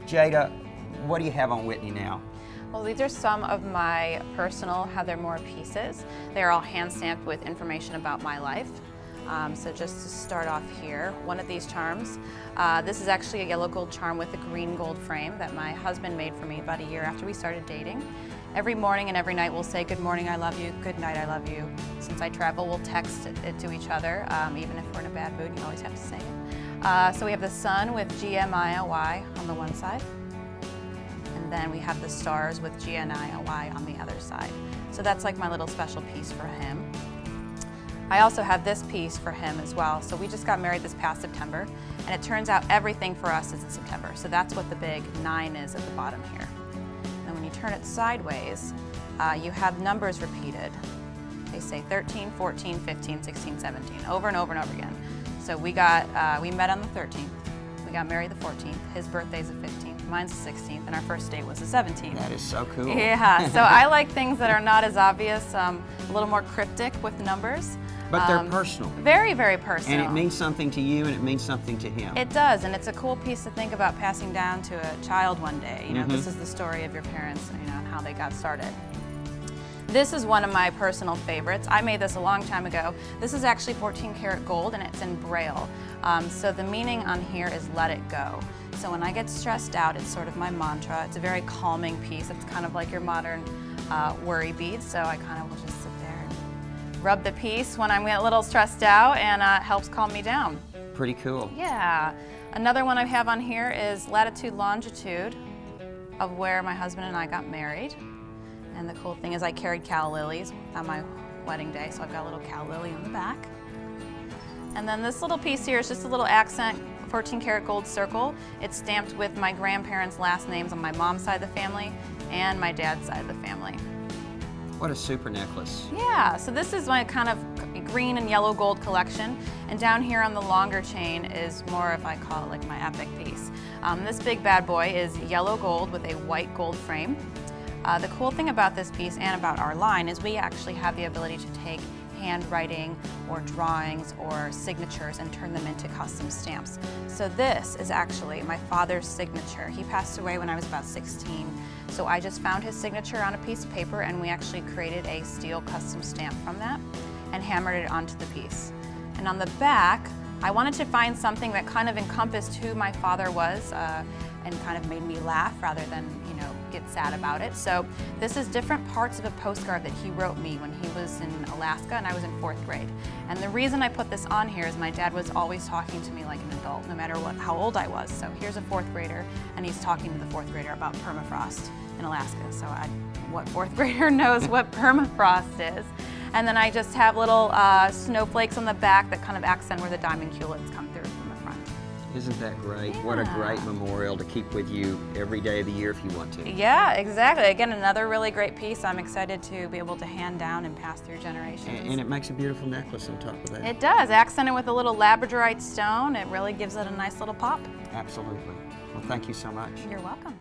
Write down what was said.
Jada, what do you have on Whitney now? Well, these are some of my personal Heather Moore pieces. They're all hand stamped with information about my life. So just to start off here, one of these charms. This is actually a yellow gold charm with a green gold frame that my husband made for me about a year after we started dating. Every morning and every night we'll say, good morning, I love you, good night, I love you. Since I travel, we'll text it to each other. Even if we're in a bad mood, you always have to say it. So we have the sun with GMILY on the one side. And then we have the stars with GNILY on the other side. So that's like my little special piece for him. I also have this piece for him as well. So we just got married this past September, and it turns out everything for us is in September. So that's what the big 9 is at the bottom here. And when you turn it sideways, you have numbers repeated. They say 13, 14, 15, 16, 17, over and over and over again. So we met on the 13th, we got married the 14th, his birthday's the 15th, mine's the 16th, and our first date was the 17th. That is so cool. Yeah, so I like things that are not as obvious, a little more cryptic with numbers. But they're personal. Very, very personal. And it means something to you and it means something to him. It does, and it's a cool piece to think about passing down to a child one day. You know, this is the story of your parents, you know, and how they got started. This is one of my personal favorites. I made this a long time ago. This is actually 14 karat gold and it's in Braille. So the meaning on here is let it go. So when I get stressed out, it's sort of my mantra. It's a very calming piece. It's kind of like your modern worry beads. So I kind of will just sit there and rub the piece when I'm a little stressed out, and it helps calm me down. Pretty cool. Yeah. Another one I have on here is latitude, longitude of where my husband and I got married. And the cool thing is I carried calla lilies on my wedding day, so I've got a little calla lily on the back. And then this little piece here is just a little accent 14 karat gold circle. It's stamped with my grandparents' last names on my mom's side of the family and my dad's side of the family. What a super necklace. Yeah, so this is my kind of green and yellow gold collection. And down here on the longer chain is more of, I call it like my epic piece. This big bad boy is yellow gold with a white gold frame. The cool thing about this piece and about our line is we actually have the ability to take handwriting or drawings or signatures and turn them into custom stamps. So this is actually my father's signature. He passed away when I was about 16. So I just found his signature on a piece of paper, and we actually created a steel custom stamp from that and hammered it onto the piece. And on the back, I wanted to find something that kind of encompassed who my father was and kind of made me laugh rather than, you know, get sad about it. So this is different parts of a postcard that he wrote me when he was in Alaska and I was in 4th grade. And the reason I put this on here is my dad was always talking to me like an adult, no matter how old I was. So here's a 4th grader, and he's talking to the 4th grader about permafrost in Alaska. So what 4th grader knows what permafrost is? And then I just have little snowflakes on the back that kind of accent where the diamond culips come through from the front. Isn't that great? Yeah. What a great memorial to keep with you every day of the year if you want to. Yeah, exactly. Again, another really great piece I'm excited to be able to hand down and pass through generations. And it makes a beautiful necklace on top of that. It does, accented with a little labradorite stone. It really gives it a nice little pop. Absolutely. Well, thank you so much. You're welcome.